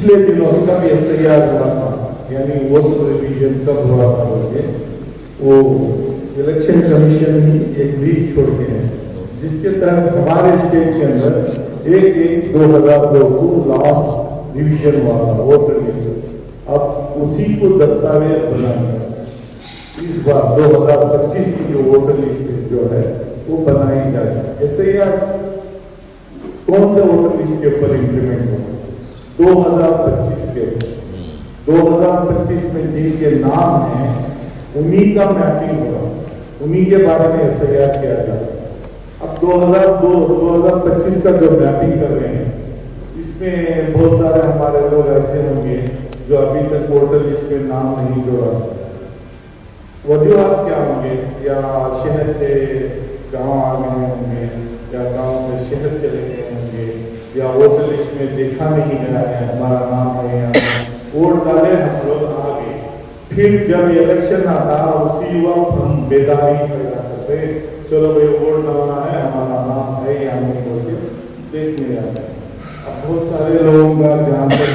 पिछले दिनों का भी SIR हुआ था, यानी वोट रिवीजन कब हुआ था बोलिए, वो इलेक्शन कमीशन ही एक लीड छोड़ के हैं जिसके तहत हमारे स्टेट के अंदर 1/1/2002 को लास्ट रिवीजन हुआ था वोटर लिस्ट। अब उसी को दस्तावेज बनाएंगे इस बार 2025 की जो वोटर लिस्ट जो है वो बनाई जाए। SIR कौन से वोटर लिस्ट के ऊपर इंप्लीमेंट होगा? 2025 के ऊपर। 2025 में जिनके नाम है उन्हीं का मैपिंग होगा, उन्हीं के बारे में SIR किया जाएगा। अब 2025 का जो मैपिंग कर रहे हैं इसमें बहुत सारे हमारे लोग ऐसे होंगे जो अभी तक वोटर लिस्ट में नाम नहीं जोड़ा। वजूहत क्या होंगे? या शहर से गांव आ गए होंगे, या गांव से शहर चले गए होंगे, या वोटर लिस्ट में देखा नहीं गया है हमारा नाम है, या वोट डाले हम लोग आ गए, फिर जब इलेक्शन आता उसी वक्त हम बेदारी पैदा करते, चलो भाई वोट डालना है, हमारा नाम है या नहीं बोल के देखने जाते हैं। अब बहुत सारे लोगों का जहाँ तक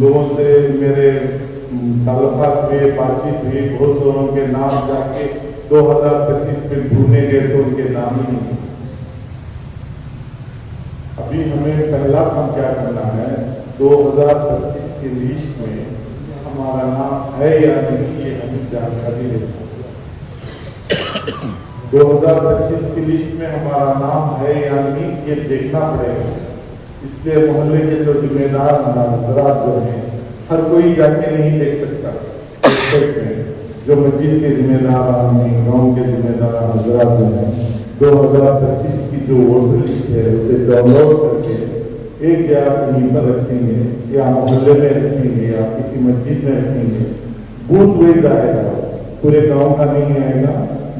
लोगों से मेरे ताल्लुकात हुए, बातचीत हुई, बहुत सारों के नाम जाके 2025 में ढूंढने गए तो उनके नाम ही नहीं। अभी हमें पहला काम क्या करना है, 2025 की लिस्ट में हमारा नाम है या नहीं ये हमें जानकारी देना। 2025 की लिस्ट में हमारा नाम है या नहीं ये देखना पड़ेगा। इसलिए मोहल्ले के जो जिम्मेदार हजरात जो हैं हर कोई जाके नहीं देख सकता, जो मस्जिद के जिम्मेदार आदमी, गाँव के जिम्मेदार हजरात जो हैं 2025 की जो वोटर लिस्ट है उसे डाउनलोड करके एक जगह कहीं पर रखेंगे, या मोहल्ले में रखेंगे, या किसी मस्जिद में रखेंगे। बूथ वाइज आएगा, पूरे गांव का नहीं आएगा,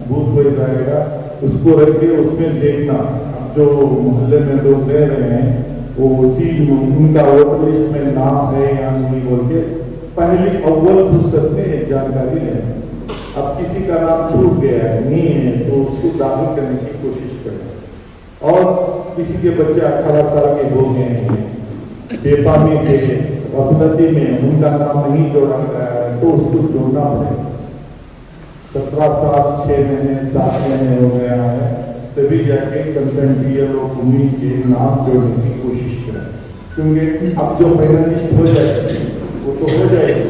बूथ वाइज आएगा, उसको रख के उसमें देखना जो मोहल्ले में लोग रह रहे हैं वो उसी उनका वोटर लिस्ट में नाम है या नहीं बोल के पहली अव्वल फुर्सत में जानकारी लें। अब किसी का नाम छूट गया है, नहीं है, तो उसको दाखिल करने की कोशिश करें। और किसी के बच्चे 18 साल के हो गए हैं, बेपामी से गफलती में उनका नाम नहीं जोड़ा गया है तो उसको जोड़ना पड़ेगा। 17 साल 6 महीने 7 महीने हो गया है तभी जाके कंसेंट BLO भूमि के नाम जोड़ने की कोशिश करें, क्योंकि अब जो फाइनलिस्ट हो जाए वो तो हो जाएगी,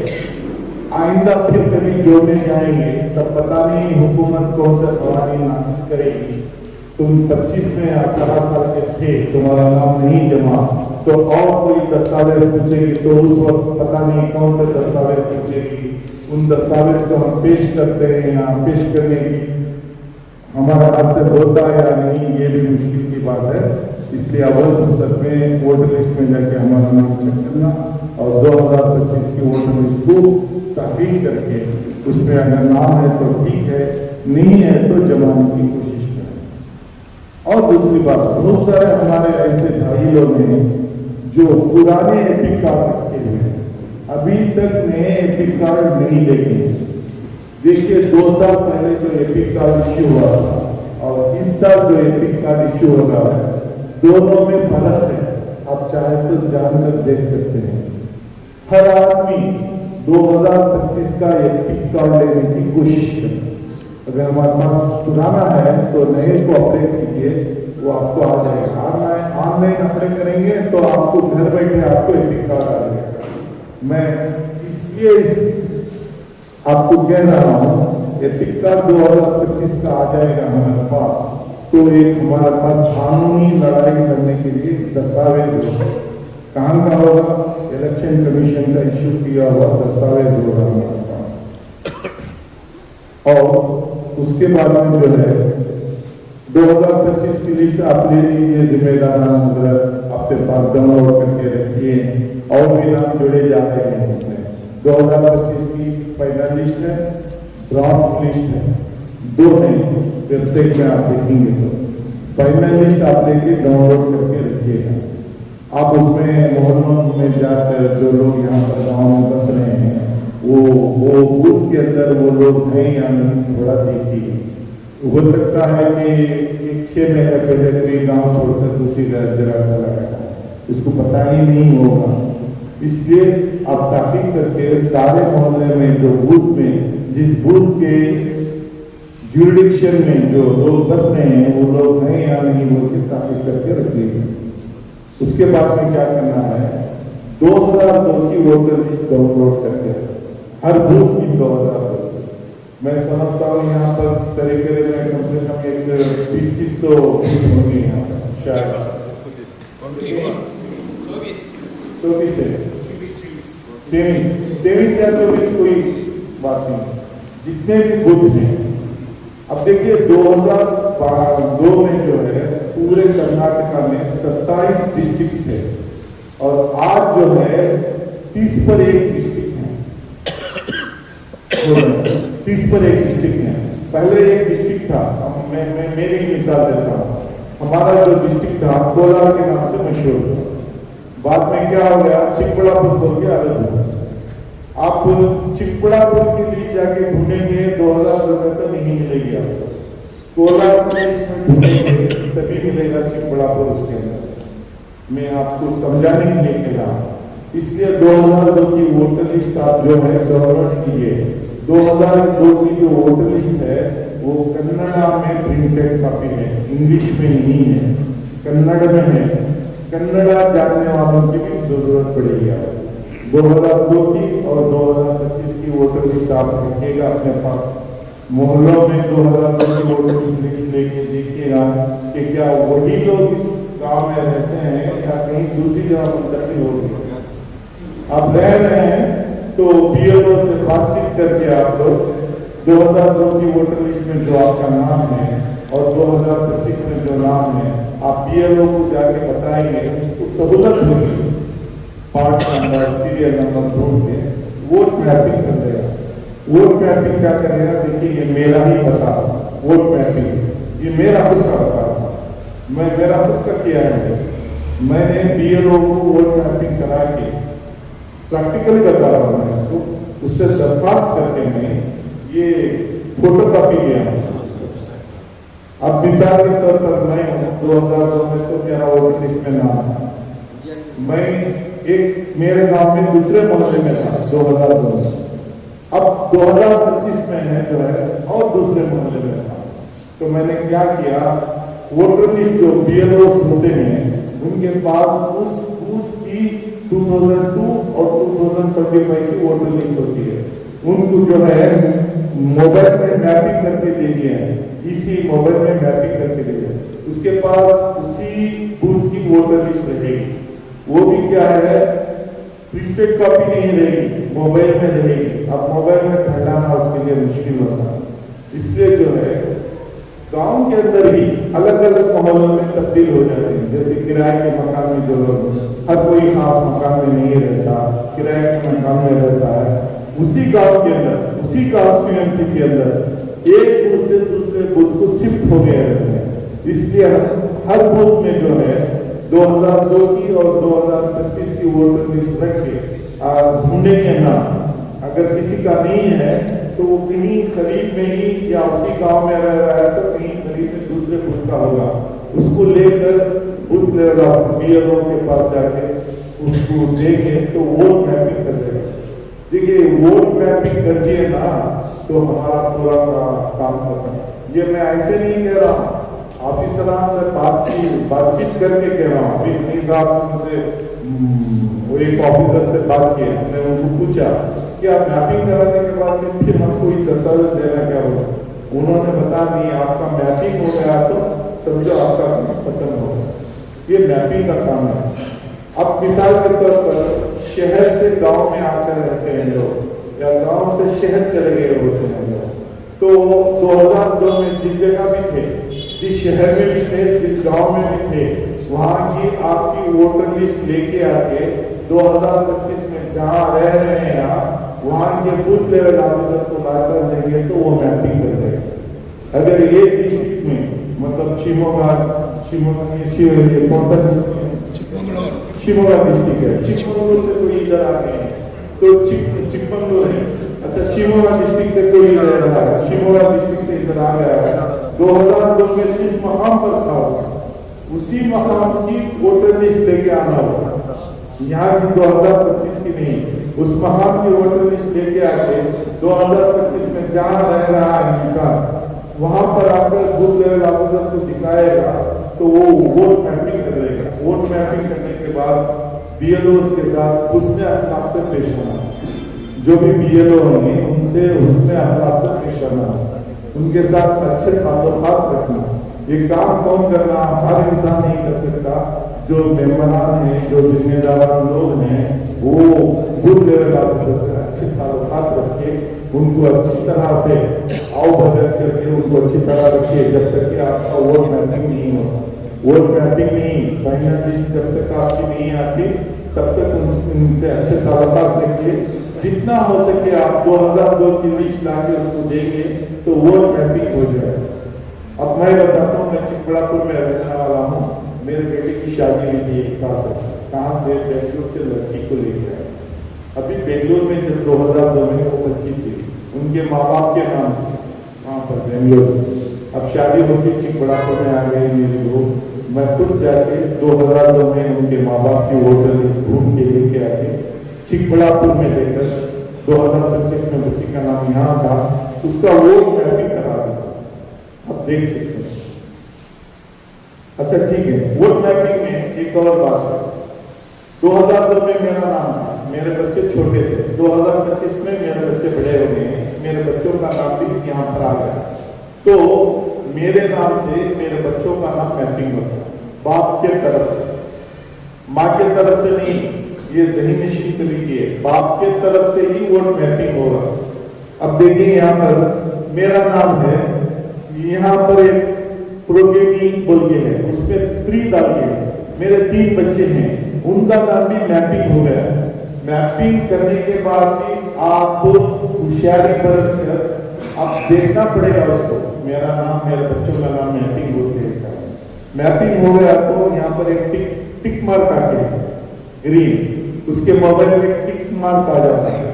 आइंदा फिर कभी जोड़ने जाएंगे तब पता नहीं हुकूमत कौन सा कवानीन नाफिज करेगी। तुम 25 में 18 साल के थे, तुम्हारा नाम नहीं जमा, तो और कोई दस्तावेज पूछेगी तो उस वक्त पता नहीं कौन से दस्तावेज पूछेगी। उन दस्तावेज को हम पेश करते हैं या पेश करने की हमारा हाथ से होता है या नहीं ये भी मुश्किल की बात है। इसलिए अव्वल फुर्सत में वोटर लिस्ट में जाके हमारा नाम चेक करना और 2025 की वोटर लिस्ट को तहरीर करके उसमें अगर नाम है तो ठीक है, नहीं है तो जमाने की कोशिश करें। और दूसरी बात, बहुत सारे हमारे ऐसे भाई लोग हैं जो पुराने एपिक कार्ड रखे हुए हैं, अभी तक नए एपिक कार्ड नहीं देखे। देखिए 2 साल पहले जो एपिक कार्ड इश्यू हुआ था और इस साल जो एपिक कार्ड इश्यू हो रहा है दोनों में फर्क है। आप चाहे तो जानकर देख सकते हैं। हर आदमी 2025 का एपिक कार्ड लेने की कोशिश करे। अगर हमारे पास पुराना है तो नए को अपडेट कीजिए, वो आपको आ जाएगा। ऑनलाइन अपडेट करेंगे तो आपको घर बैठे आपको एपिक कार्ड आ जाएगा। मैं इसलिए आपको कह रहा हूँ एपिक कार्ड 2025 का आ जाएगा हमारे पास, तो एक हमारे पास कानूनी लड़ाई करने के लिए दस्तावेज होगा। कहाँ का होगा? इलेक्शन कमीशन का इश्यू किया हुआ दस्तावेज होगा हमारे पास। और उसके बाद में जो है 2025 की लिस्ट आप ले लीजिए, जिम्मेदार अपने पास डाउनलोड करके रखिए, और भी नाम जुड़े जा रहे हैं उसमें। 2025 की फाइनल लिस्ट है, ड्राफ्ट लिस्ट है, 2 है वेबसाइट में आप देखेंगे तो फाइनल लिस्ट आप लेके डाउनलोड करके रखिएगा। आप उसमें मोहल्लों में जाकर जो लोग यहाँ पर गाँव में बस रहे हैं वो बूथ के अंदर वो लोग हैं या नहीं थोड़ा देखिए। हो सकता है कि 6 महीने पहले कोई गाँव छोड़कर दूसरी जगह चला गया, उसको पता ही नहीं होगा इसलिए आप ताकीद करके सारे मोहल्ले में जो बूथ में जिस बूथ के ज्यूरिडिक्शन में जो लोग बस रहे हैं वो लोग हैं या नहीं वो ताकीद करके रख लीजिए। उसके बाद में क्या करना है, 2002 की वोटर लिस्ट डाउनलोड करके हर बूथ की 2002। मैं समझता हूँ यहाँ पर तरीके में कम से कम एक 20-30 तो होंगी यहाँ पर शायद 24 है 23 या 24 कोई बात नहीं, जितने भी बूथ हैं। अब देखिए 2002 में जो है पूरे कर्नाटका में 27 डिस्ट्रिक्ट है और आज जो है 30 पर 1 डिस्ट्रिक्ट है, 30 पर 1 डिस्ट्रिक्ट है। पहले एक डिस्ट्रिक्ट था, मैं मेरी मिसाल देता हूँ, हमारा जो डिस्ट्रिक्ट था कोलार के नाम से मशहूर था। बाद में क्या हो गया, चिकबड़ापुर बोल के अलग हुआ। आप चिकबड़ापुर के लिए जाके ढूंढेंगे 2000 रुपए तो नहीं मिलेगी आपको, कोलार में ढूंढेंगे तभी मिलेगा चिकबड़ापुर उसके अंदर। मैं आपको समझाने के लिए कह रहा हूँ, इसलिए 2002 की वोटर लिस्ट आप जो है गवर्नमेंट की है, 2002 की जो वोटर लिस्ट है वो कन्नड़ा में प्रिंटेड कॉपी है, इंग्लिश में नहीं है, कन्नड़ में है। कन्नड़ा जानने वालों की भी जरूरत पड़ेगी। 2002 की और 2025 की वोटर लिस्ट आप रखिएगा अपने पास। मोहल्लों में 2002 की वोटर लिस्ट लेके देखिएगा कि क्या वही लोग इस गांव में रहते हैं या कहीं दूसरी जगह मुंतकिल हो गए। आप रह रहे हैं तो बीएलओ से बातचीत करके आप लोग 2002 की वोटर लिस्ट में जो आपका नाम है और 2025 में जो नाम है आप बीएलओ को जाके बताएंगे, उसको सहूलत होगी पार्ट नंबर सीरियल नंबर ढूंढ के वोट मैपिंग कर देगा। वोट मैपिंग क्या करेगा, देखिए ये मेरा ही बता, वोट मैपिंग ये मेरा खुद का बता, मैं मेरा खुद का किया है। मैंने बीएलओ को वोट मैपिंग करा के प्रैक्टिकली बता रहा हूँ, मैं तो उससे दरखास्त करके मैं ये फोटो कॉपी किया हूँ। अब मिसाल के तौर पर मैं 2002 में तो मेरा वोटर लिस्ट में नाम था, मैं एक मेरे गांव में दूसरे मोहल्ले में था 2002 में, अब 2025 में है जो है और दूसरे मोहल्ले में था। तो मैंने क्या किया, वोटर लिस्ट जो बीएलओ होते हैं उनके पास उस बूथ की 2002 और 2025 की वोटर लिस्ट होती है, उनको जो है मोबाइल में मैपिंग करके दे दिए हैं, इसी मोबाइल में मैपिंग करके दे दिए, उसके पास उसी बूथ की वोटर लिस्ट रहेगी। वो भी क्या है, प्रिंटेड कॉपी नहीं रहेगी, मोबाइल में रहेगी। अब मोबाइल में ढलाना उसके लिए मुश्किल होता है, इसलिए जो है गांव के अंदर ही अलग अलग मोहल्लों में तब्दील हो जाते हैं। जैसे किराए के मकान में जो लोग, हर कोई खास मकान में नहीं रहता, किराए के मकान में रहता है, उसी गांव के अंदर उसी कॉन्स्टिट्यूएंसी के अंदर एक बूथ से दूसरे बूथ को शिफ्ट हो गए रहते हैं। इसलिए हर बूथ में जो है 2002 की और 2025 की वोटर लिस्ट रख के ढूंढेंगे ना, अगर किसी का नहीं है तो वो कहीं करीब में ही या उसी गांव में रह रहा है तो कहीं करीब में दूसरे बूथ का होगा, उसको लेकर बूथ लेगा बीएलओ के पास जाके उसको देंगे तो वोट मैपिंग कर देगा। देखिए वोट मैपिंग कर दिए ना तो हमारा पूरा काम खत्म। ये मैं ऐसे नहीं कह रहा हूँ, ऑफिसरान से बातचीत करके कह रहा हूँ। अभी नहीं साहब से वो एक ऑफिसर से बात की, हमने उनको पूछा कि आप मैपिंग कराने के बाद में फिर हमको एक दस्तावेज देना क्या होगा, उन्होंने बता दिया आपका मैपिंग हो गया तो समझो आपका खत्म हो गया। ये मैपिंग का काम है। अब मिसाल के तौर पर शहर से गांव में आकर रहते हैं लोग या गांव से शहर चले गए होते हैं लोग, तो 2002 में जिस जगह भी थे, जिस शहर में भी थे, जिस गांव में भी थे, वहां की आपकी वोटर लिस्ट लेके आके 2025 में जहां रह रहे हैं आप वहां के बूथ लेवल ऑफिसर को लाकर देंगे तो वो मैपिंग कर देगा। अगर ये डिस्ट्रिक्ट में मतलब शिवमोगा डिस्ट्रिक्ट है, चिकमंगलूर से कोई इधर आ गए हैं तो चिकमंगलूर है, अच्छा शिवमोगा डिस्ट्रिक्ट से कोई रह रहा है, शिवमोगा डिस्ट्रिक्ट से इधर आ गया है, 2002 में जिस मकाम पर था उसी मकाम की वोटर लिस्ट लेके आना होगा। यहाँ की 2025 की नहीं, उस महान की वोटर लिस्ट लेके आके 2025 में जहाँ रह रहा है इंसान वहां पर आकर बूथ लेवल ऑफिसर को दिखाएगा तो वो वोट मैपिंग करेगा। वोट मैपिंग करने के बाद बीएलओ के साथ उसने अखलाक से पेश होना, जो भी बीएलओ होंगे उनसे उसने अखलाक से पेश होना, उनके साथ अच्छे ताल्लुकात रखना। ये काम कौन करना हर इंसान नहीं कर सकता। जो मेहमान हैं, जो जिम्मेदार लोग हैं, वो बूथ लेवल ऑफिसर से अच्छे ताल्लुकात रख के उनको अच्छी तरह से आओ भगत करके उनको अच्छी तरह रखिए जब तक कि आपका वोट मैपिंग नहीं होता। वोट मैपिंग नहीं, फाइनल लिस्ट जब तक आपकी नहीं आती तब तक उनसे अच्छे ताल्लुकात रखिए। जितना हो सके आप 2002 की लिस्ट लाके उसको देंगे तो वोट मैपिंग हो जाए। अब मैं बताता हूँ, मैं चिकबड़ापुर में रहने वाला हूँ। मेरे बेटे की शादी हुई थी एक साल तक, कहाँ से बेंगलुरु से लड़की को लेके आए। अभी बेंगलुरु में जब 2002 में वो बच्ची थी, उनके माँ बाप के नाम वहाँ पर बेंगलुरु। अब शादी होती चिकबड़ापुर में आ गई मेरी लोग, मैं खुद जाके 2002 में उनके माँ बाप की वोटर लिस्ट ढूंढ के लेके आके चिकबड़ापुर में लेकर 2025 में बच्ची का नाम यहाँ था, उसका वोट मैपिंग करा दिया। आप देख सकते हैं। अच्छा ठीक है, वोट मैपिंग में एक और बात है। 2002 में मेरा नाम था, मेरे बच्चे छोटे थे। 2025 में मेरे बच्चे बड़े हो गए हैं, मेरे बच्चों का नाम भी यहाँ पर आ गया, तो मेरे नाम से मेरे बच्चों का नाम मैपिंग होता है बाप के तरफ से, माँ के तरफ से नहीं। ये ज़हनी नशीन तरीके है, बाप के तरफ से ही वोट मैपिंग होगा। अब देखिए यहाँ पर मेरा नाम है, यहाँ पर एक प्रोगेनी बोल के है, उसमें 3 डाल के मेरे 3 बच्चे हैं, उनका नाम भी मैपिंग हो गया। मैपिंग करने के बाद भी आपको होशियारी बरत कर आप देखना पड़ेगा उसको। मेरा नाम, मेरे बच्चों का नाम मैपिंग होते हैं। मैपिंग हो गया तो यहाँ पर एक टिक मार्क आके ग्रीन, उसके मोबाइल में टिक मार्क आ जाता है।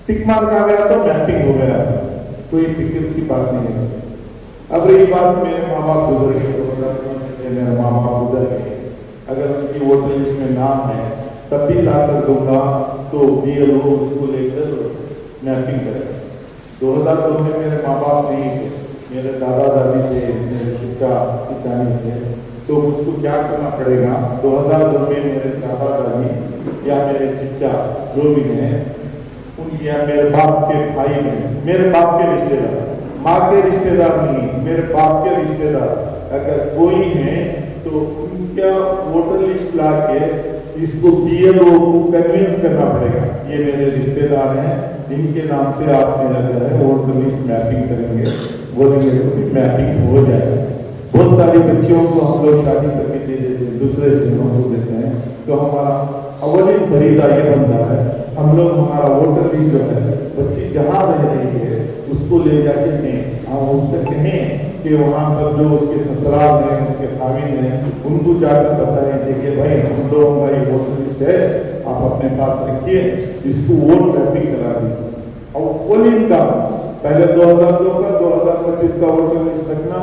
टिक मार्क आ गया तो मैपिंग हो गया, कोई फिक्र की बात नहीं है। अब रही बात, मेरे माँ बाप गुजर गए, मेरे माँ बाप गुजर गए, अगर उनकी वोटर लिस्ट में नाम है तब भी ला कर दूंगा तो बीएलओ उसको लेकर मैपिंग करेगा। 2002 में मेरे माँ बाप नहीं थे, मेरे दादा दादी थे, मेरे चिचा नहीं थे, तो मुझको क्या करना पड़ेगा। 2002 में मेरे दादा दादी या मेरे चिचा जो भी हैं, उन या मेरे बाप के भाई हैं, मेरे बाप के रिश्तेदार, माँ के रिश्तेदार नहीं, मेरे बाप के रिश्तेदार अगर कोई है तो उनका वोटर लिस्ट ला के इसको बीएलओ को कन्विंस करना पड़ेगा, ये मेरे रिश्तेदार हैं, इनके नाम से आप मेरा जो है वोटर लिस्ट मैपिंग करेंगे, बोलेंगे तो मैपिंग हो जाएगा। बहुत सारी बच्चियों को हम लोग शादी करके दे देते हैं, दूसरे जिलों को देते हैं, तो हमारा अवलिन फरीदा ये बनता है, हम लोग हमारा वोटर लिस्ट जो है बच्ची जहाँ रह रही है उसको ले जाके दें। हम उनसे कहें कि वहाँ पर जो उसके ससुराल हैं, उसके खाविन हैं, उनको जाकर बताएं कि भाई हम लोगों का ये वोटर लिस्ट है, आप अपने पास रखिए, इसको वोट मैपिंग करा दीजिए। और पोलिंग का पहले 2002 का 2025 का वोटर लिस्ट रखना,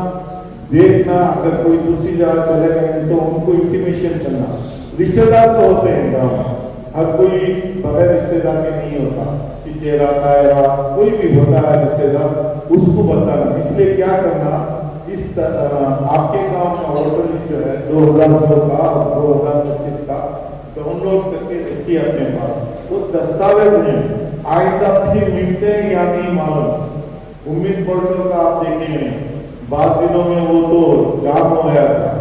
देखना, अगर कोई दूसरी जगह चले गए तो उनको इंटीमेशन करना। रिश्तेदार तो होते हैं गाँव, हर कोई बगैर रिश्तेदार के नहीं होता, चिचेरा तायरा कोई भी होता है रिश्तेदार, उसको बताना। इसलिए क्या करना, इस आपके गांव का वोटर लिस्ट जो है 2002 का और 2025 का डाउनलोड करके रखिए अपने पास। वो दस्तावेज है, आइंदा फिर मिलते हैं या नहीं मालूम। उम्मीद पोर्टल का आप देखेंगे, बाद दिनों में वो तो जाम हो गया था,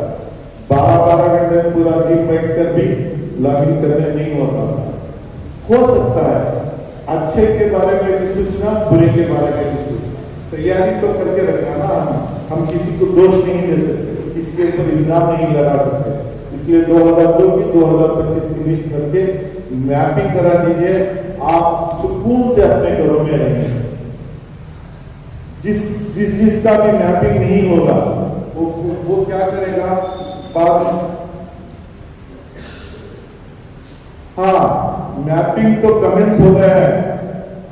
12-12 घंटे पूरा दिन बैठ कर भी लॉगिन करने नहीं होता। हो सकता है अच्छे के बारे में भी सोचना, बुरे के बारे में भी सोचना, तैयारी तो करके रखना ना। हम किसी को दोष नहीं दे सकते, किसके ऊपर इल्जाम नहीं लगा सकते। इसलिए 2002 की 2025 की लिस्ट करके मैपिंग करा दीजिए, आप सुकून से अपने घरों में रहेंगे। जिसका भी मैपिंग नहीं होगा वो क्या करेगा बाद में। हाँ, मैपिंग तो कमेंट्स हो गया है,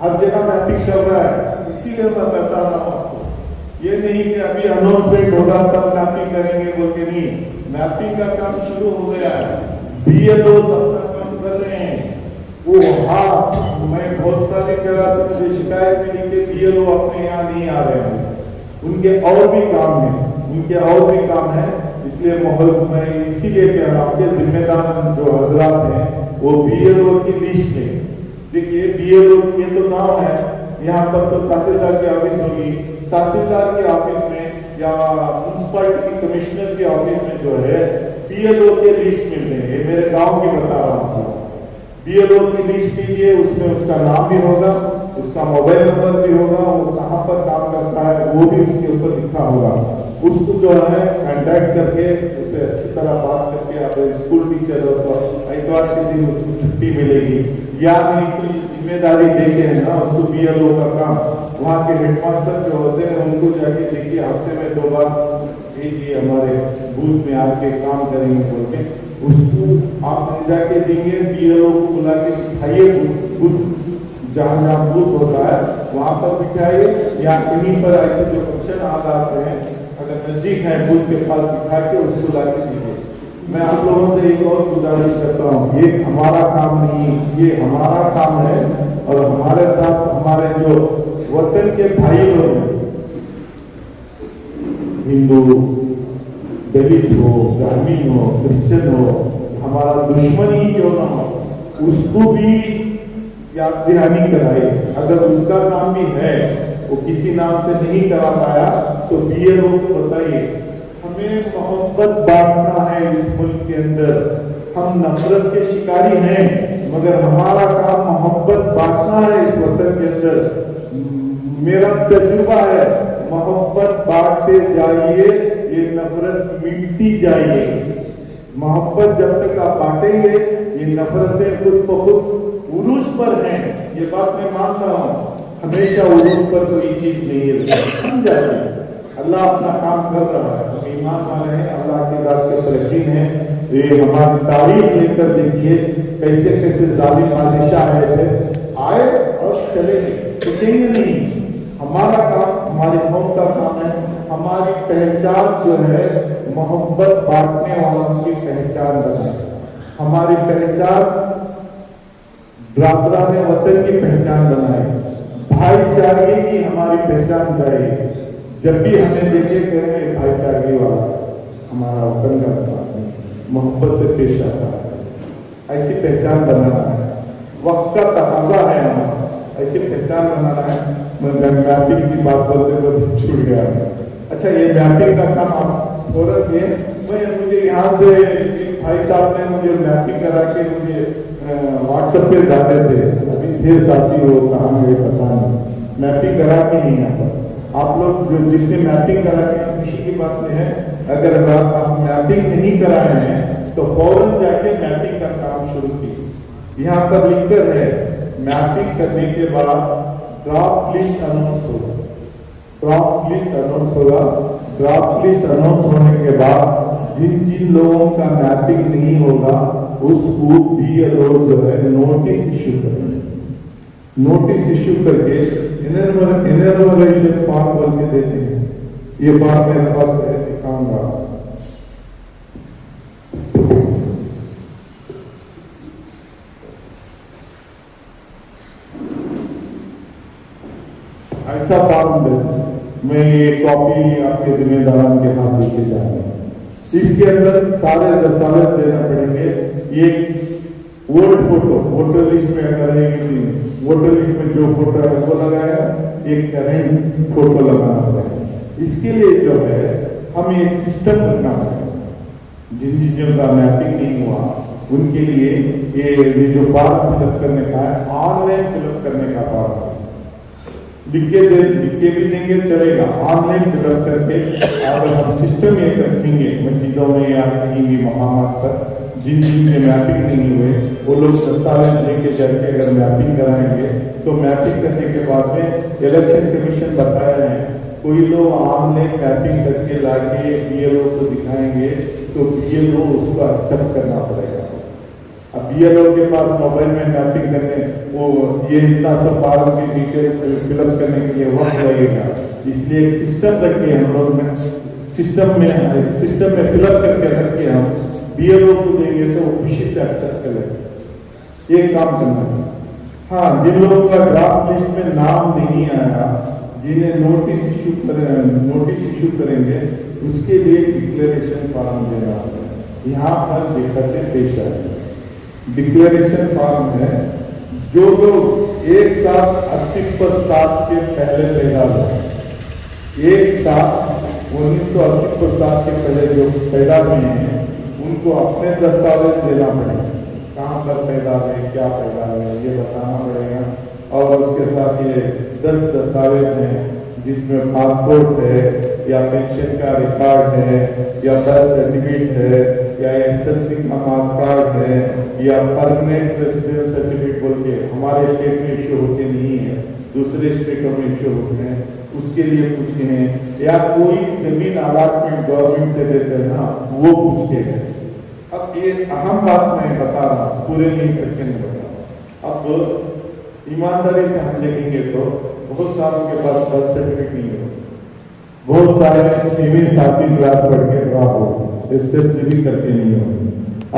हर जगह मैपिंग चल रहा है, इसीलिए मैं बता रहा हूं आपको। ये नहीं कि अभी अनाउंसमेंट होगा तब मैपिंग करेंगे बोल के, नहीं, मैपिंग का काम शुरू हो गया है। बीएलओ अपना काम कर रहे हैं वो वहाँ मैं बहुत सारी जगह से मुझे शिकायत मिली कि बीएलओ अपने यहाँ नहीं आ रहे हैं, उनके और भी काम है, इसलिए माहौल में इसीलिए कह रहा हूँ कि जिम्मेदार जो हजरात हैं वो बीएलओ की लिस्ट में देखिए। बीएलओ ये तो नाम है, यहाँ पर तो तहसीलदार की ऑफिस होगी, तहसीलदार के ऑफिस में या म्यूनसिपालिटी के कमिश्नर के ऑफिस में जो है बीएलओ के लिस्ट मिलते हैं। ये मेरे गांव की बता रहा हूँ, बीएलओ की लिस्ट कीजिए, उसमें उसका नाम भी होगा, उसका मोबाइल नंबर भी होगा, वो कहाँ पर काम करता है वो भी उसके ऊपर लिखा होगा। उसको जो है कांटेक्ट करके उसे अच्छी तरह बात करके, आप स्कूल टीचर हो तो इतवार के दिन उसको छुट्टी मिलेगी, या नहीं तो जिम्मेदारी देके है ना उसको बीएलओ का काम, वहाँ के हेडमास्टर जो होते हैं उनको जाके देखिए हफ्ते में 2 बार भेजिए हमारे बूथ में आके काम करेंगे बोल के, उसको आप ले जाके देंगे। बीएलओ को बुला के बिठाइए, बूथ जहाँ जहाँ बूथ होता है वहाँ पर बिठाइए, या कहीं पर ऐसे जो फंक्शन आ जाते हैं अगर नजदीक है बूथ के पास बिठा के उसको ला के दीजिए। मैं आप लोगों से एक और गुजारिश करता हूँ, ये हमारा काम नहीं, ये हमारा काम है, और हमारे साथ हमारे जो वतन के भाई लोग हैं, हिंदू, दलित हो, ब्राह्मण हो, क्रिश्चियन हो, हमारा दुश्मन ही क्यों ना हो, उसको भी याद दहानी कराए। अगर उसका नाम भी है वो किसी नाम से नहीं करा पाया तो बीएलओ को बताइए। हमें मोहब्बत बांटना है इस मुल्क के अंदर, हम नफरत के शिकारी हैं, मगर हमारा काम मोहब्बत बांटना है इस वतन के अंदर। मेरा तजुर्बा है, मोहब्बत बांटते जाइए, ये नफरत मिटती जाएगी। मोहब्बत जब तक आप बांटेंगे ये नफरतें खुद ब खुद उरूज पर हैं, ये बात मैं मान रहा हूँ। हमेशा उरूज पर कोई चीज नहीं है, समझ जाए अल्लाह अपना काम कर रहा है, हम ईमान वाले हैं, अल्लाह के जात से परेशान हैं। ये हमारी तारीफ लेकर देखिए कैसे कैसे जालिम बादशाह आए थे, आए और चले गए नहीं। हमारा काम, हमारी कौम का काम है, हमारी पहचान जो है मोहब्बत बांटने वालों की पहचान बनाए, हमारी पहचान बराबराने वतन की पहचान बनाए, भाईचारे की हमारी पहचान बनाए। जब भी हमें देखे करें भाईचारे वाला हमारा वतन का मोहब्बत से पेश आता है, ऐसी पहचान बनाना है, वक्त का तकाजा है हमारा, ऐसी पहचान बनाना है। मैं मैपिंग की बात बोलते बोलते छूट गया। अच्छा, ये मैपिंग का काम आप फौरन ये मुझे यहाँ से एक भाई साहब ने मुझे मैपिंग करा के मुझे व्हाट्सएप पे डाले थे, अभी थे साथी वो कहाँ मुझे पता नहीं, मैपिंग करा के नहीं आता। आप लोग जो जितने मैपिंग करा के खुशी की बात में है, अगर आप मैपिंग नहीं कराए हैं तो फौरन जाके मैपिंग का काम शुरू कीजिए। यहाँ पर लिखकर है मैपिंग करने के बाद ड्राफ्ट लिस्ट अनाउंस होगा, ड्राफ्ट लिस्ट अनाउंस होगा। ड्राफ्ट लिस्ट अनाउंस होने के बाद जिन जिन लोगों का मैपिंग नहीं होगा उसको बीएलओ जो है नोटिस इश्यू करेंगे, नोटिस इश्यू करके इनर्मरेशन फॉर्म बोल के देते हैं। ये फॉर्म मेरे पास दिखाऊंगा, ऐसा फॉर्म मैं ये कॉपी आपके जिम्मेदारान के हाथ लेके जाऊंगा। इसके अंदर सारे दस्तावेज देना पड़ेंगे। ये वोट फोटो, वोटर लिस्ट में अगर वोटर लिस्ट में जो फोटो है वो लगाया, एक करेंट फोटो लगाना पड़ेगा। इसके लिए जो है हमें एक सिस्टम रखना पड़ेगा, जिन चीजों का मैपिंग नहीं हुआ उनके लिए ये जो फॉर्म फिलअप करने का है, ऑनलाइन फिलअप करने का फॉर्म लिख के भी देंगे चलेगा, ऑनलाइन फिलअप करके अगर हम सिस्टम ये रखेंगे मस्जिदों में या कहीं भी मकामात पर जिन में मैपिंग नहीं हुए वो लोग दस्तावेज लेके जाके अगर मैपिंग कराएंगे तो मैपिंग करने के बाद में इलेक्शन कमीशन बताया है कोई लोग ऑनलाइन मैपिंग करके लाके बीएलओ को दिखाएंगे तो बीएलओ उसको एक्सेप्ट करना पड़ेगा। अब बीएलओ के पास मोबाइल में मैपिंग करने वो ये इतना सब फॉर्म की डिटेल फिलअप करने के लिए वक्त लगेगा, इसलिए एक सिस्टम रखे हम लोग में, सिस्टम में फिलअप करके रख के हम बीएलओ को देंगे तो वो खुशी से एक्सेप्ट करेंगे। ये काम करना है। हाँ, जिन लोगों का ड्राफ्ट लिस्ट में नाम नहीं आया, जिन्हें नोटिस इशू करेंगे, उसके लिए डिक्लेरेशन फॉर्म देना होगा। यहाँ पर दिक्कतें पेश आएगी। डिक्लेरेशन फॉर्म है, जो लोग एक साथ 80% के पहले पैदा हुए, एक साथ 1980% के पहले जो पैदा हुए हैं, उनको अपने दस्तावेज देना पड़ेगा। कहाँ पर पैदा हुए, क्या पैदा हुए, ये बताना पड़ेगा। और उसके साथ ये 10 दस्तावेज हैं, जिसमें पासपोर्ट है, या पेंशन का रिकॉर्ड है, या बर्थ सर्टिफिकेट है, या एसएलसी का मास कार्ड है, या परमानेंट रेसिडेंस सर्टिफिकेट बोल के हमारे स्टेट में इश्यू होते नहीं है, दूसरे स्टेटों में इश्यू होते हैं, उसके लिए पूछते हैं। या कोई जमीन अलॉटमेंट गवर्नमेंट से देते हैं ना, वो पूछते हैं। अब ये अहम बात मैं बता रहा हूँ, पूरे नहीं करके नहीं बता रहा। अब ईमानदारी से हम देखेंगे तो बहुत सालों के बाद बर्थ सर्टिफिकेट नहीं हो, बहुत सारे 6वीं 7वीं क्लास पढ़ के ड्रॉप हो, एसएससी भी करके नहीं हो।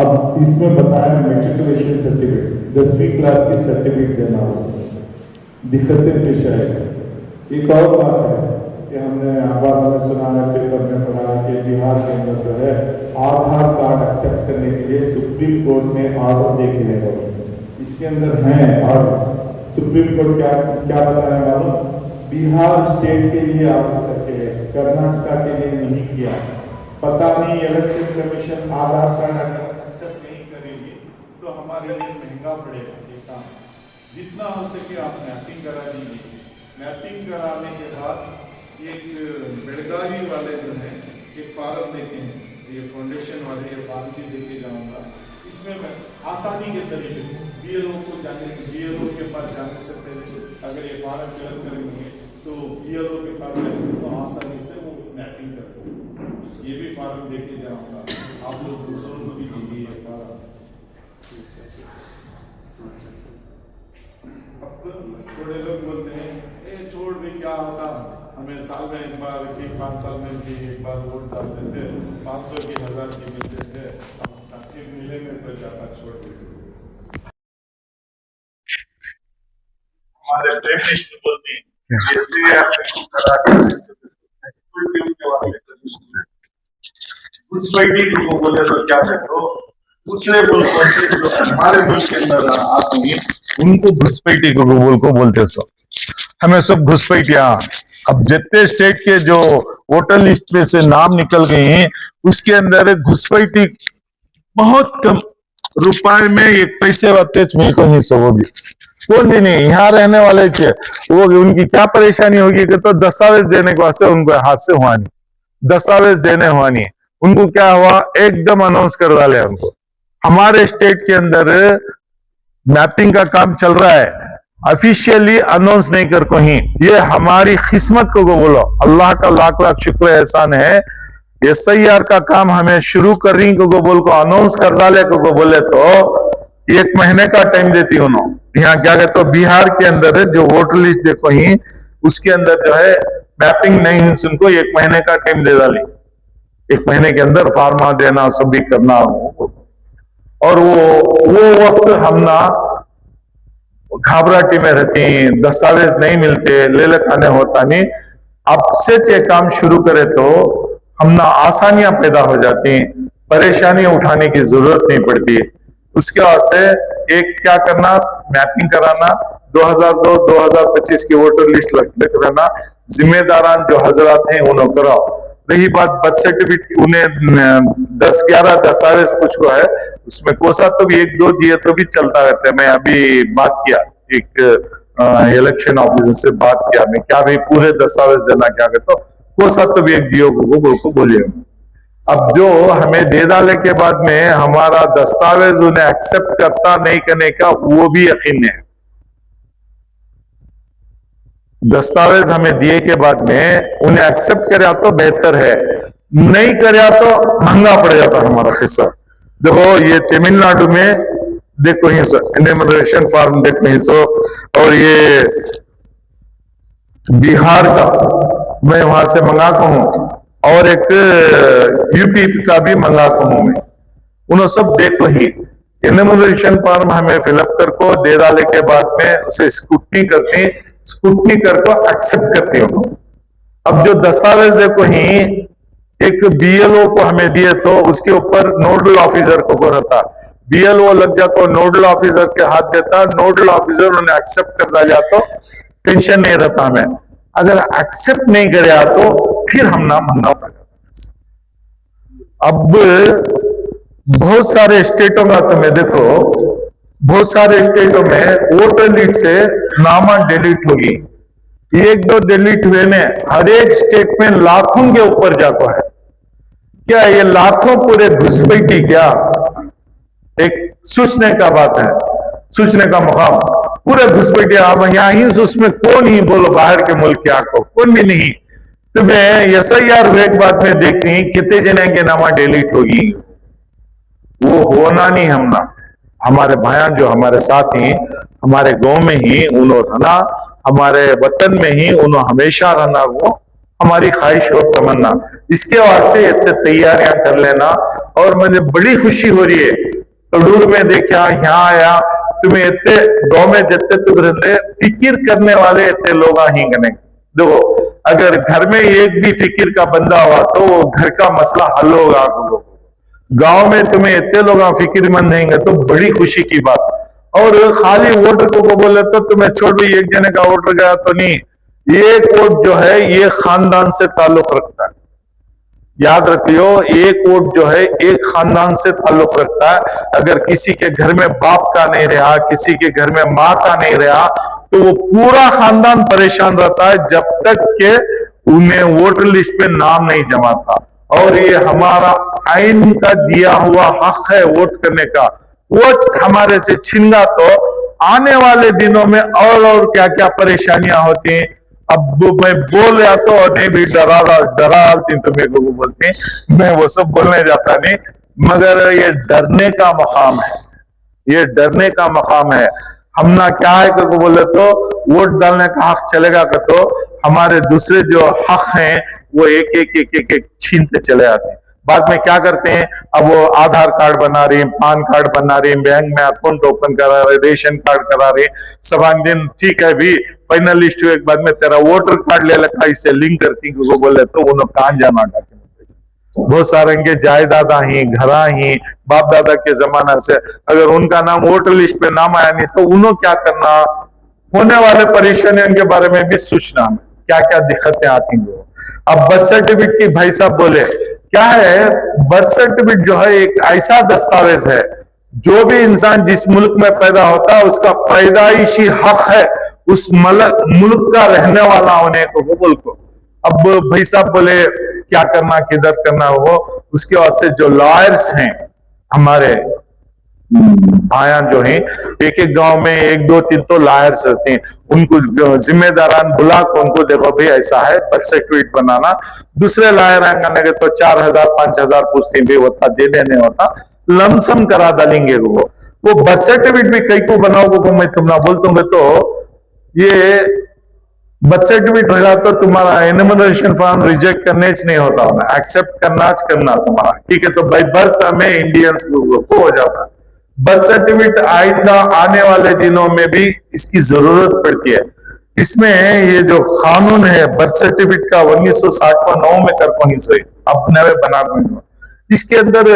अब इसमें बताया मेट्रिकुलेशन सर्टिफिकेट 10वीं क्लास की सर्टिफिकेट देना हो, दिक्कतें पेश आएगी। एक और बात है कि हमने अखबार में सुना है, पेपर में पढ़ा है कि बिहार के अंदर जो है आधार कार्ड एक्सेप्ट करने के लिए सुप्रीम कोर्ट ने ऑर्डर दे के है। इसके अंदर है ऑर्डर, सुप्रीम कोर्ट क्या क्या बताया मालूम? बिहार स्टेट के लिए ऑर्डर करके है, कर्नाटका के लिए नहीं किया। पता नहीं इलेक्शन कमीशन आधार कार्ड अगर एक्सेप्ट नहीं करेगी तो हमारे लिए महंगा पड़ेगा ये काम। जितना हो सके आप मैपिंग करा दीजिए। मैपिंग कराने के बाद एक बेलगावी वाले जो है एक फॉर्म देते हैं, ये फाउंडेशन वाले ये फॉर्म भी देके जाऊंगा। इसमें मैं आसानी के तरीके से बीएलओ के पास जाने से पहले अगर ये फॉर्म फिलअप करेंगे तो बीएलओ के पास तो आसानी से वो मैपिंग कर देंगे। ये भी फॉर्म देके जाऊंगा, आप लोग दूसरों को भी दीजिए ये फॉर्म। अब थोड़े लोग बोलते हैं ए छोड़ भी क्या होता, हमें साल में एक बार की 5 साल में भी एक बार वोट डाल देते, 500 की 1000 की मिलते थे, अब मिले में तो ज्यादा छोड़ देते। हमारे प्रेम बोलते हैं को बोले तो क्या देखो, दूसरे हमारे मुल्क के अंदर आदमी उनको घुसपैठी को बोलते सो हमें सब घुसपैठिया। अब जितने स्टेट के जो वोटर लिस्ट में से नाम निकल गए हैं उसके अंदर घुसपैठी बहुत कम रुपए में एक पैसे वाते मिलते हैं सब भी कौन भी नहीं। यहाँ रहने वाले के वो उनकी क्या परेशानी होगी कि तो दस्तावेज देने के वास्ते उनको हाथ से हुआ नहीं, दस्तावेज देने हुआ नहीं। उनको क्या हुआ एकदम अनाउंस कर डाले उनको। हमारे स्टेट के अंदर मैपिंग का काम चल रहा है, ऑफिशियली अनाउंस नहीं कर कहीं। ये हमारी किस्मत को बोलो, अल्लाह का लाख लाख शुक्र एहसान है। SIR का काम हमें शुरू कर रही को बोल को अनाउंस कर डाले को बोले तो 1 महीने का टाइम देती उन्होंने। यहाँ क्या कहते हो बिहार के अंदर जो वोटर लिस्ट देखो ही उसके अंदर जो है मैपिंग नहीं है, उनको 1 महीने का टाइम दे डाली। 1 महीने के अंदर फार्मा देना सब भी करना। और वो वक्त हम ना घबराहटी में रहती, दस्तावेज नहीं मिलते, ले खाने होता नहीं। अब से ये काम शुरू करे तो हम ना आसानियां पैदा हो जाती, परेशानियां उठाने की जरूरत नहीं पड़ती। उसके वास्ते एक क्या करना, मैपिंग कराना, 2002-2025 की वोटर लिस्ट लिख रहना, जिम्मेदारान जो हजरात हैं उन्होंने कराओ। रही बात बर्थ सर्टिफिकेट, उन्हें 10-11 दस्तावेज कुछ को है, उसमें कोसा तो भी 1-2 दिए तो भी चलता रहता है। मैं अभी बात किया एक इलेक्शन ऑफिसर से बात किया, मैं क्या भाई पूरे दस्तावेज देना क्या कहते तो कोसा तो भी 1 दियो को बोलिए। अब जो हमें दे डाले के बाद में हमारा दस्तावेज उन्हें एक्सेप्ट करता नहीं करने का वो भी यकीन है। दस्तावेज हमें दिए के बाद में उन्हें एक्सेप्ट कर तो बेहतर है, नहीं कर तो महंगा पड़ जाता हमारा हिस्सा। देखो ये तमिलनाडु में देखो ही इनमरेशन फॉर्म देखो ही सो, और ये बिहार का मैं वहां से मंगा को हूं, और एक यूपी का भी मंगा को हूं मैं, उन्होंने सब देखो ही इन्यूमरेशन फॉर्म हमें फिलअप कर को दे डाले के बाद में उसे स्कूटनी कर को एक्सेप्ट करती हो। अब जो दस्तावेज देखो ही एक बीएलओ को हमें दिए तो उसके ऊपर नोडल ऑफिसर को रहता, बीएलओ लग जाता नोडल ऑफिसर के हाथ देता, नोडल ऑफिसर उन्हें एक्सेप्ट करता जाता, टेंशन नहीं रहता हमें। अगर एक्सेप्ट नहीं करे तो फिर हम नाम भरना पड़ेगा। अब बहुत सारे स्टेटों में तुम्हें देखो, बहुत सारे स्टेटों में वोटर लिस्ट से नाम डिलीट होगी, एक दो डिलीट हुए ने हर एक स्टेट में लाखों के ऊपर जाको है। क्या ये लाखों पूरे घुसपैठी क्या एक सोचने का बात है, सोचने का मुकाम पूरे घुसपैठी। अब यहाँ ही उसमें कौन ही बोलो बाहर के मुल्क के आको कौन भी नहीं। तुम्हें SIR हुए एक बात में देखती हैं कितने जने के नामा डिलीट होगी, वो होना नहीं। हमना हमारे भाइयां जो हमारे साथ ही हमारे गांव में ही उन्होंने रहना, हमारे वतन में ही उन्होंने हमेशा रहना, वो हमारी ख्वाहिश और तमन्ना। इसके वास्ते इतने तैयारियां कर लेना। और मुझे बड़ी खुशी हो रही है तड़ूर में देखा, यहाँ आया तुम्हें इतने गांव में जितने तुम रहते फिक्र करने वाले इतने लोग ही गने। देखो अगर घर में एक भी फिक्र का बंदा हुआ तो वो घर का मसला हल होगा। गांव में तुम्हें इतने लोग फिक्रमंद रहेंगे तो बड़ी खुशी की बात। और खाली वोटर को बोले तो तुम्हें छोड़ भी एक जने का वोटर गया तो नहीं, एक वोट जो है ये खानदान से ताल्लुक रखता है। याद रखियो एक वोट जो है एक खानदान से ताल्लुक रखता है। अगर किसी के घर में बाप का नहीं रहा, किसी के घर में माँ का नहीं रहा तो वो पूरा खानदान परेशान रहता है जब तक के उन्हें वोटर लिस्ट में नाम नहीं जमाता। और ये हमारा आइन का दिया हुआ हक है वोट करने का, वो हमारे से छिनगा तो आने वाले दिनों में और क्या क्या परेशानियां होती हैं। अब मैं बोल रहा तो नहीं भी डरा डालती तो मेरे को बोलते, मैं वो सब बोलने जाता नहीं, मगर ये डरने का मकाम है, ये डरने का मकाम है। हमना क्या है को बोले तो वोट डालने का हक चलेगा का तो हमारे दूसरे जो हक हैं वो एक एक एक एक, एक छीनते चले आते हैं। बाद में क्या करते हैं, अब वो आधार कार्ड बना रहे हैं, पान कार्ड बना रहे हैं, बैंक में अकाउंट ओपन करा रहे, रेशन कार्ड करा रहे, सब दिन ठीक है भी फाइनल लिस्ट हुए बाद में तेरा वोटर कार्ड ले लगा इससे लिंक करती को बोले तो उन्होंने कहां जाना डाके। बहुत सारे के जायदादा ही घरा ही बाप दादा के जमाना से अगर उनका नाम वोटर लिस्ट पे नाम आया नहीं तो उन्होंने क्या करना, होने वाले परेशानियों के बारे में भी सोचना क्या क्या दिक्कतें आती हैं। अब बर्थ सर्टिफिकेट की भाई साहब बोले क्या है, बर्थ सर्टिफिकेट जो है एक ऐसा दस्तावेज है जो भी इंसान जिस मुल्क में पैदा होता है उसका पैदाइशी हक है उस मुल्क का रहने वाला होने को बोल को। अब भाई साहब बोले क्या करना किधर करना, वो उसके वास्ते जो लॉयर्स हैं हमारे भाइयां जो हैं एक एक गांव में एक दो तीन तो लॉयर्स रहते हैं, उनको जिम्मेदारान बुला को उनको देखो भाई ऐसा है बर्थ सर्टिफिकेट बनाना। दूसरे लॉयर आएंगे तो 4000 5000 पूछते भी होता दे देने होता लमसम करा डालेंगे। वो बर्थ सर्टिफिकेट भी कई को बनाओगे मैं तुम ना बोल दूंगा तो ये बर्थ सर्टिफिकेट रहेगा तो तुम्हारा एनुमरेशन फॉर्म रिजेक्ट करने से नहीं होता, एक्सेप्ट करना तुम्हारा ठीक है। तो बाई बर्थ हमें इंडियंस को हो जाता है। बर्थ सर्टिफिकेट आइंदा आने वाले दिनों में भी इसकी जरूरत पड़ती है। इसमें ये जो कानून है बर्थ सर्टिफिकेट का 1960 को 9 में कर को ही अब नवे बना को, इसके अंदर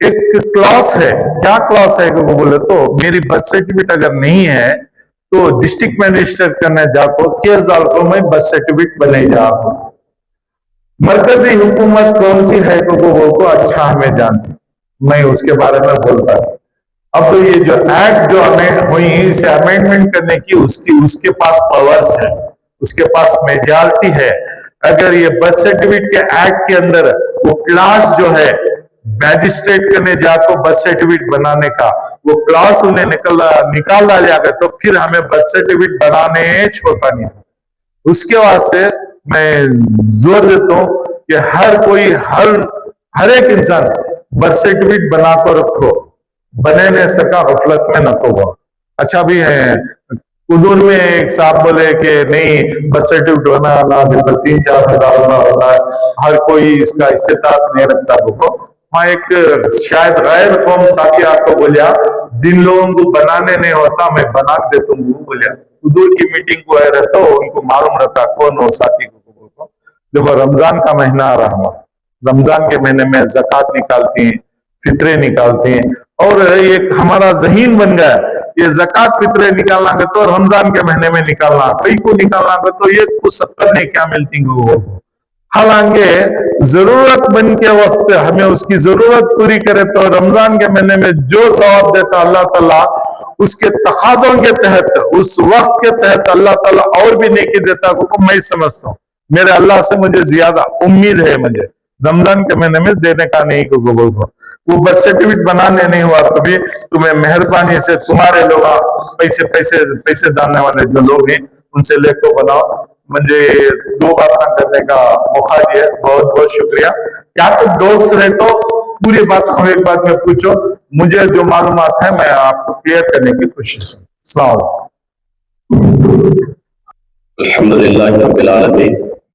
एक क्लॉज है। क्या क्लॉज है को बोले तो मेरी बर्थ सर्टिफिकेट अगर नहीं है तो डिस्ट्रिक्ट में रजिस्टर करने जाको केस डाल को मैं बर्थ सर्टिफिकेट बने जाको। मरकजी हुकूमत कौन सी है को अच्छा हमें जानती, मैं उसके बारे में बोलता थी। अब तो ये जो एक्ट जो हमें हुई इसे अमेंडमेंट करने की उसके पास पावर्स है, उसके पास मेजॉरिटी है। अगर ये बर्थ सर्टिफिकेट के एक्ट के अंदर वो क्लास जो है मैजिस्ट्रेट करने जाको बर्थ सर्टिफिकेट बनाने का वो क्लास उन्हें निकाल डाला गया तो फिर हमें बर्थ सर्टिफिकेट बनाने छोड़ता नहीं। उसके वास्ते मैं जोर देता हूं कि हर कोई हर एक इंसान बर्थ सर्टिफिकेट बनाकर रखो, बने नहीं सका गफलत में न को। अच्छा भी है कुदूर में एक साहब बोले कि नहीं बर्थ सर्टिफिकेट बनाना 3-4 हजार होता है, हर कोई इसका इस्तेताब नहीं रखता को। मैं एक शायद गैर कौम साथी आपको बोलिया, जिन लोगों को बनाने नहीं होता मैं बना देता हूँ बोलिया। उधर की मीटिंग को आए रहता हो, उनको मालूम रहता कौन हो साथी को। देखो रमजान का महीना आ रहा हमारा, रमजान के महीने में ज़कात निकालती हैं, फितरे निकालते हैं, और एक हमारा ज़हीन बन गया ये ज़कात फितरे निकालना है तो रमजान के महीने में निकालना, कई को निकालना है तो ये कुछ 70 नहीं क्या मिलती है। हालांकि जरूरत बन के वक्त हमें उसकी जरूरत पूरी करे तो रमजान के महीने में जो सवाब देता अल्लाह ताला उसके तकाजों के तहत, उस वक्त के तहत अल्लाह ताला और भी नेकी देता को मैं समझता हूँ। मेरे अल्लाह से मुझे ज्यादा उम्मीद है, मुझे रमजान के महीने में देने का नहीं को गूगल को वो बर्थ सर्टिफिकेट बनाने नहीं हुआ तो भी तुम्हें मेहरबानी से तुम्हारे लोग पैसे पैसे पैसे डालने वाले जो लोग हैं उनसे लेकर बनाओ। मुझे 2 बातें करने का मौका दिया, बहुत बहुत शुक्रिया। क्या तो डॉग्स रहे तो पूरी बात हम एक बात में पूछो, मुझे जो मालूमात है मैं आपको क्लियर करने की कोशिश करूँ। अस्सलाम वालेकुम। अल्हम्दुलिल्लाह रब्बिल आलमीन